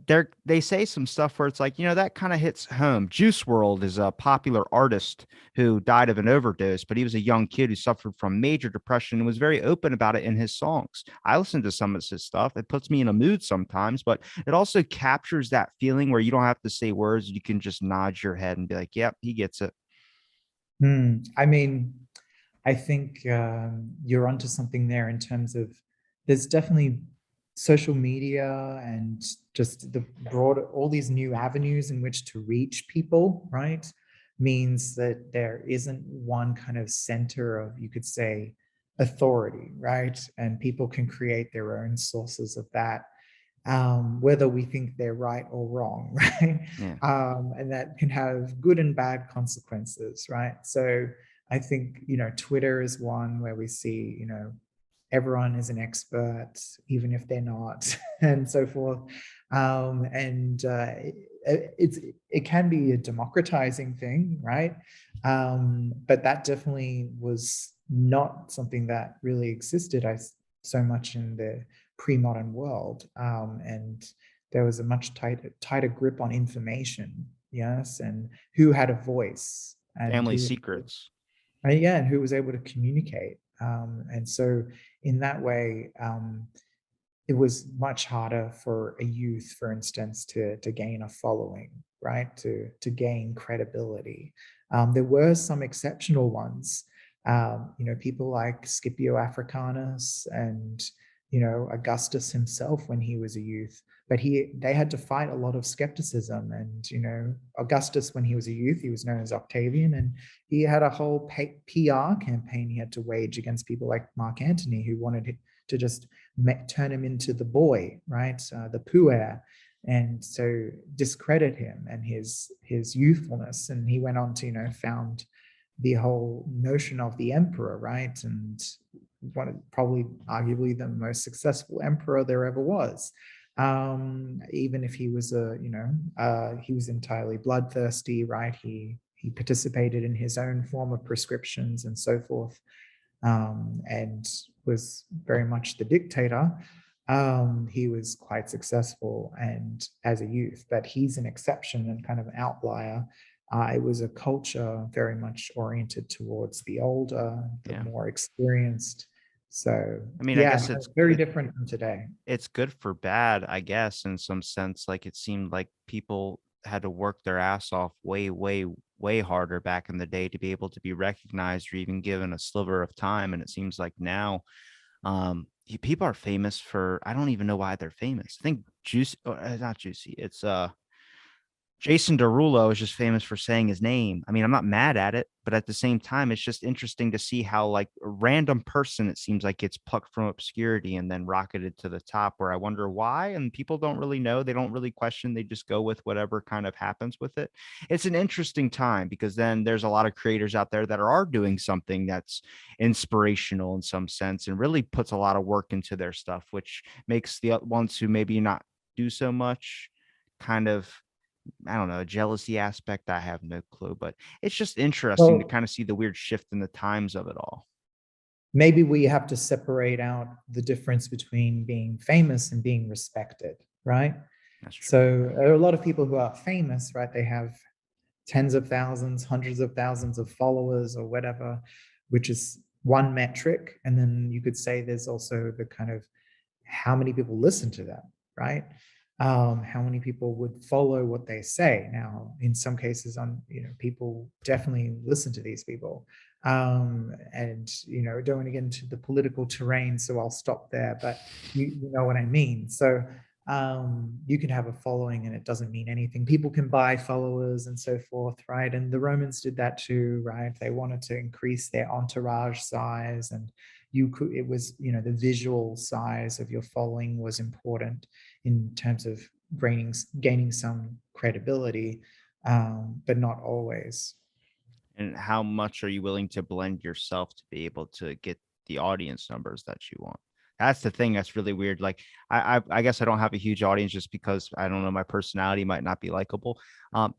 they say some stuff where it's like, that kind of hits home. Juice World is a popular artist who died of an overdose, but he was a young kid who suffered from major depression and was very open about it in his songs. I listen to some of his stuff. It puts me in a mood sometimes, but it also captures that feeling where you don't have to say words. You can just nod your head and be like, yep, he gets it. I mean, I think you're onto something there in terms of there's definitely social media and just the broad, all these new avenues in which to reach people, right? Means that there isn't one kind of center of, you could say, authority, right? And people can create their own sources of that, whether we think they're right or wrong, right? Yeah. And that can have good and bad consequences, right? So I think, Twitter is one where we see, everyone is an expert, even if they're not, and so forth. And it can be a democratizing thing, right? But that definitely was not something that really existed so much in the pre-modern world. And there was a much tighter grip on information, yes, and who had a voice and Family who secrets. yeah, and who was able to communicate. And so in that way, it was much harder for a youth, for instance, to gain a following, right? To gain credibility. There were some exceptional ones, people like Scipio Africanus and Augustus himself when he was a youth. But they had to fight a lot of skepticism. And Augustus, when he was a youth, he was known as Octavian, and he had a whole PR campaign he had to wage against people like Mark Antony, who wanted to just turn him into the boy, right? The puer, and so discredit him and his youthfulness. And he went on to found the whole notion of the emperor, right? And probably arguably the most successful emperor there ever was. Even if he was he was entirely bloodthirsty, right? He participated in his own form of prescriptions and so forth, and was very much the dictator. He was quite successful and as a youth, but he's an exception and kind of an outlier. It was a culture very much oriented towards the older, the Yeah. more experienced. So I mean, I yeah, guess no, very different from today. it's good for bad, I guess, in some sense. Like it seemed like people had to work their ass off way, way, way harder back in the day to be able to be recognized or even given a sliver of time. And it seems like now, people are famous for, I don't even know why they're famous. I think Juicy, not Juicy. It's Jason Derulo is just famous for saying his name. I mean, I'm not mad at it, but at the same time, it's just interesting to see how like a random person, it seems like gets plucked from obscurity and then rocketed to the top, where I wonder why. And people don't really know. They don't really question. They just go with whatever kind of happens with it. It's an interesting time because then there's a lot of creators out there that are doing something that's inspirational in some sense and really puts a lot of work into their stuff, which makes the ones who maybe not do so much kind of, I don't know, a jealousy aspect. I have no clue, but it's just interesting to Well, kind of see the weird shift in the times of it all. maybe we have to separate out the difference between being famous and being respected, right? That's true. So there are a lot of people who are famous, right? They have tens of thousands, hundreds of thousands of followers or whatever, which is one metric. And then you could say there's also the kind of how many people listen to them, right? How many people would follow what they say? Now, in some cases, people definitely listen to these people, and don't want to get into the political terrain, so I'll stop there. But you know what I mean. So you can have a following, and it doesn't mean anything. People can buy followers and so forth, right? And the Romans did that too, right? They wanted to increase their entourage size, and it was the visual size of your following was important in terms of gaining some credibility, but not always. And how much are you willing to blend yourself to be able to get the audience numbers that you want? That's the thing that's really weird. Like, I guess I don't have a huge audience just because I don't know, my personality might not be likable.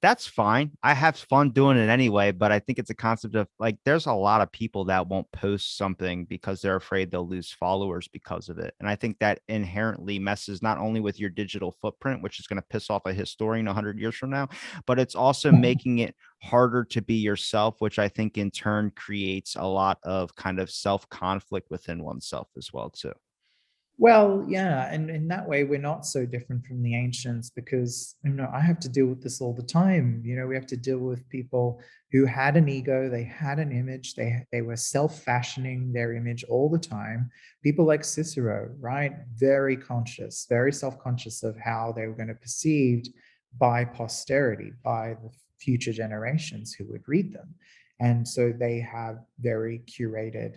That's fine. I have fun doing it anyway, but I think it's a concept of like there's a lot of people that won't post something because they're afraid they'll lose followers because of it. And I think that inherently messes not only with your digital footprint, which is going to piss off a historian 100 years from now, but it's also making it harder to be yourself, which I think in turn creates a lot of kind of self conflict within oneself as well, too. Well, yeah, and in that way, we're not so different from the ancients because I have to deal with this all the time. We have to deal with people who had an ego, they had an image, they were self-fashioning their image all the time. People like Cicero, right? Very conscious, very self-conscious of how they were going to be perceived by posterity, by the future generations who would read them. And so they have very curated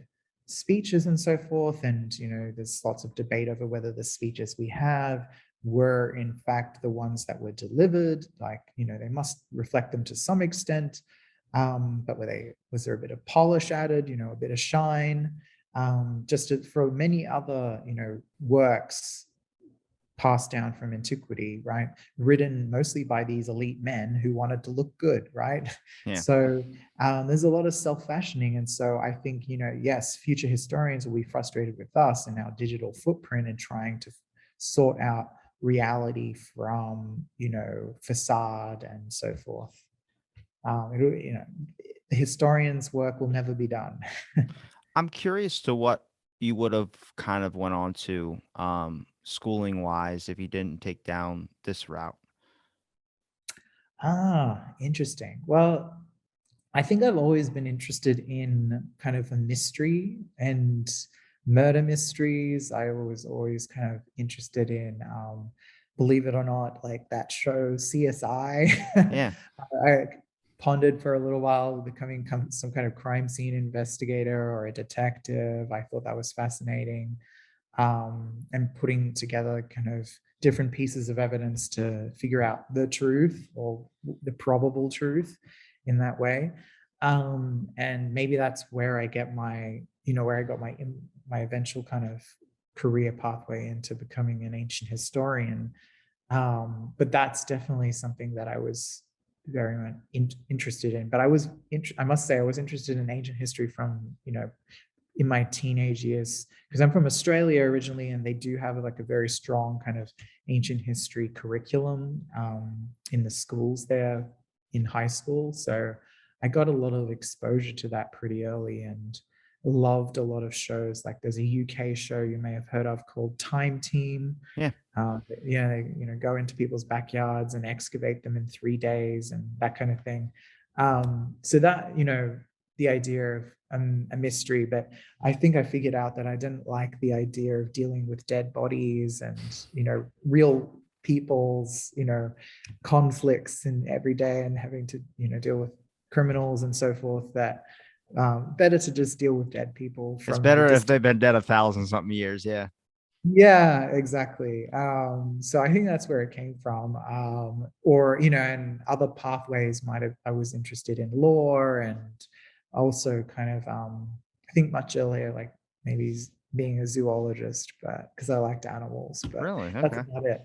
speeches and so forth. And, there's lots of debate over whether the speeches we have were in fact the ones that were delivered. Like, they must reflect them to some extent. But was there a bit of polish added, a bit of shine? For many other, works passed down from antiquity, right? Written mostly by these elite men who wanted to look good, right? Yeah. So there's a lot of self-fashioning. And so I think, yes, future historians will be frustrated with us and our digital footprint and trying to sort out reality from, facade and so forth. The historian's work will never be done. I'm curious to what you would have kind of went on to schooling wise if you didn't take down this route. Interesting. Well, I think I've always been interested in kind of a mystery and murder mysteries. I was always kind of interested in, believe it or not, like that show CSI. Yeah. I pondered for a little while becoming some kind of crime scene investigator or a detective. I thought that was fascinating. And putting together kind of different pieces of evidence to figure out the truth or the probable truth in that way. And maybe that's where I get where I got my eventual kind of career pathway into becoming an ancient historian. But that's definitely something that I was very much interested in. But I must say, I was interested in ancient history from, in my teenage years, because I'm from Australia originally, and they do have like a very strong kind of ancient history curriculum in the schools there in high school. So I got a lot of exposure to that pretty early and loved a lot of shows. Like there's a UK show you may have heard of called Time Team. Yeah. They go into people's backyards and excavate them in 3 days and that kind of thing. So that, the idea of a mystery, but I think I figured out that I didn't like the idea of dealing with dead bodies and, real people's, conflicts in every day and having to, deal with criminals and so forth, that better to just deal with dead people It's from the better if distance. they've been dead 1,000 something years. Yeah. Yeah, exactly. So I think that's where it came from. Or, and other pathways I was interested in lore and also kind of, I think much earlier, like maybe being a zoologist, but because I liked animals, but Really? that's Okay. about it.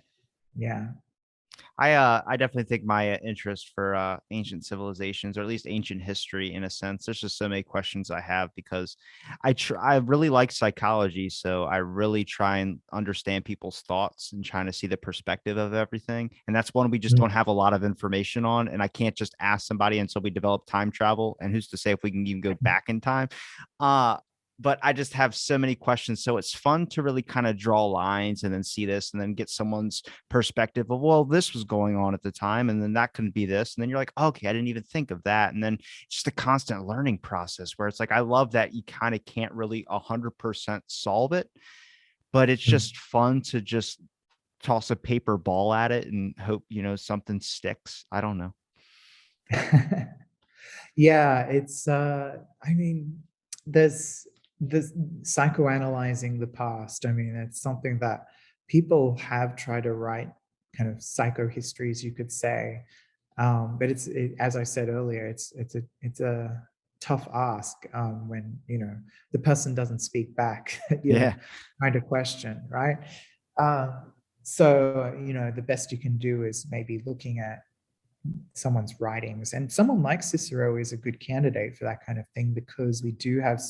Yeah. I definitely think my interest for ancient civilizations, or at least ancient history in a sense, there's just so many questions I have because I really like psychology, so I really try and understand people's thoughts and trying to see the perspective of everything. And that's one we just Mm. don't have a lot of information on, and I can't just ask somebody until we develop time travel, and who's to say if we can even go back in time. Uh but I just have so many questions. So it's fun to really kind of draw lines and then see this and then get someone's perspective of, well, this was going on at the time. And then that can be this. And then you're like, okay, I didn't even think of that. And then it's just a constant learning process where it's like, I love that you kind of can't really 100% solve it, but it's Mm. just fun to just toss a paper ball at it and hope, something sticks. I don't know. Yeah, it's I mean, there's this psychoanalyzing the past. I mean, it's something that people have tried to write kind of psychohistories, you could say. But as I said earlier, it's a tough ask when, the person doesn't speak back, Yeah. kind of question, right? So, the best you can do is maybe looking at someone's writings. And someone like Cicero is a good candidate for that kind of thing because we do have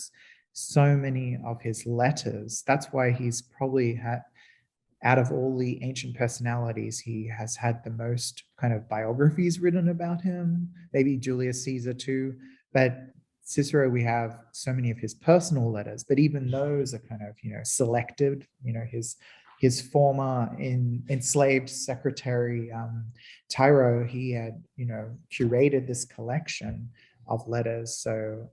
so many of his letters. That's why he's probably had, out of all the ancient personalities, he has had the most kind of biographies written about him, maybe Julius Caesar too. But Cicero, we have so many of his personal letters, but even those are kind of, selected. His former enslaved secretary, Tyro, he had, curated this collection of letters. So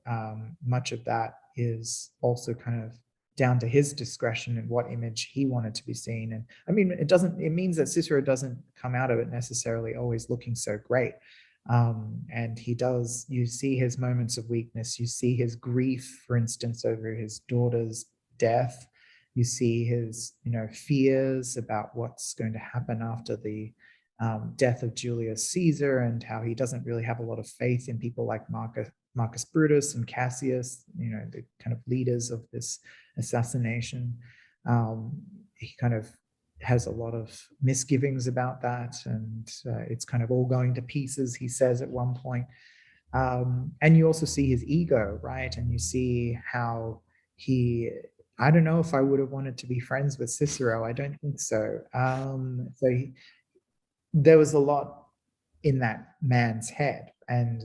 much of that is also kind of down to his discretion and what image he wanted to be seen. And I mean, it means that Cicero doesn't come out of it necessarily always looking so great. And you see his moments of weakness, you see his grief, for instance, over his daughter's death. You see his, fears about what's going to happen after the death of Julius Caesar, and how he doesn't really have a lot of faith in people like Marcus Brutus and Cassius, the kind of leaders of this assassination. He kind of has a lot of misgivings about that, and it's kind of all going to pieces, he says at one point. And you also see his ego, right? And you see how I don't know if I would have wanted to be friends with Cicero. I don't think so. There was a lot in that man's head, and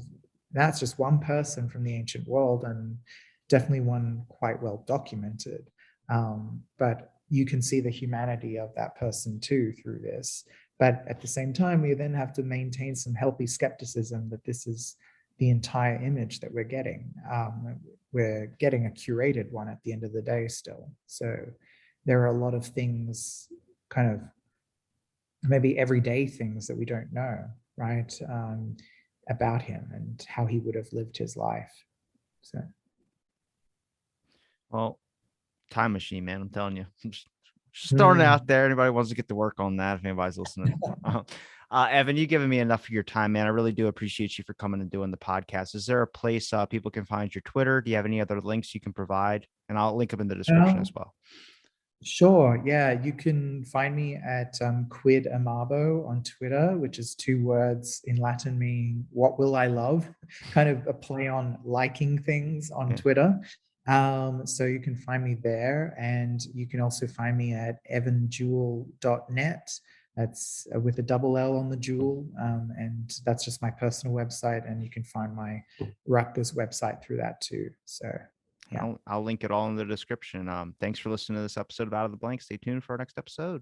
that's just one person from the ancient world, and definitely one quite well documented. But you can see the humanity of that person too through this. But at the same time, we then have to maintain some healthy skepticism that this is the entire image that we're getting. We're getting a curated one at the end of the day still. So there are a lot of things, kind of maybe everyday things that we don't know, right? About him and how he would have lived his life. So, Well, time machine, man. I'm telling you. Just throwing it out there. Anybody wants to get to work on that, if anybody's listening. Evan, you've given me enough of your time, man. I really do appreciate you for coming and doing the podcast. Is there a place people can find your Twitter? Do you have any other links you can provide? And I'll link them in the description as well. Sure. Yeah, you can find me at Quid Amabo on Twitter, which is 2 words in Latin meaning "what will I love," kind of a play on liking things on Twitter. So you can find me there, and you can also find me at evanjewell.net. That's with a double L on the Jewell, and that's just my personal website, and you can find my Rutgers website through that too. So yeah. I'll link it all in the description. Thanks for listening to this episode of Out of the Blank. Stay tuned for our next episode.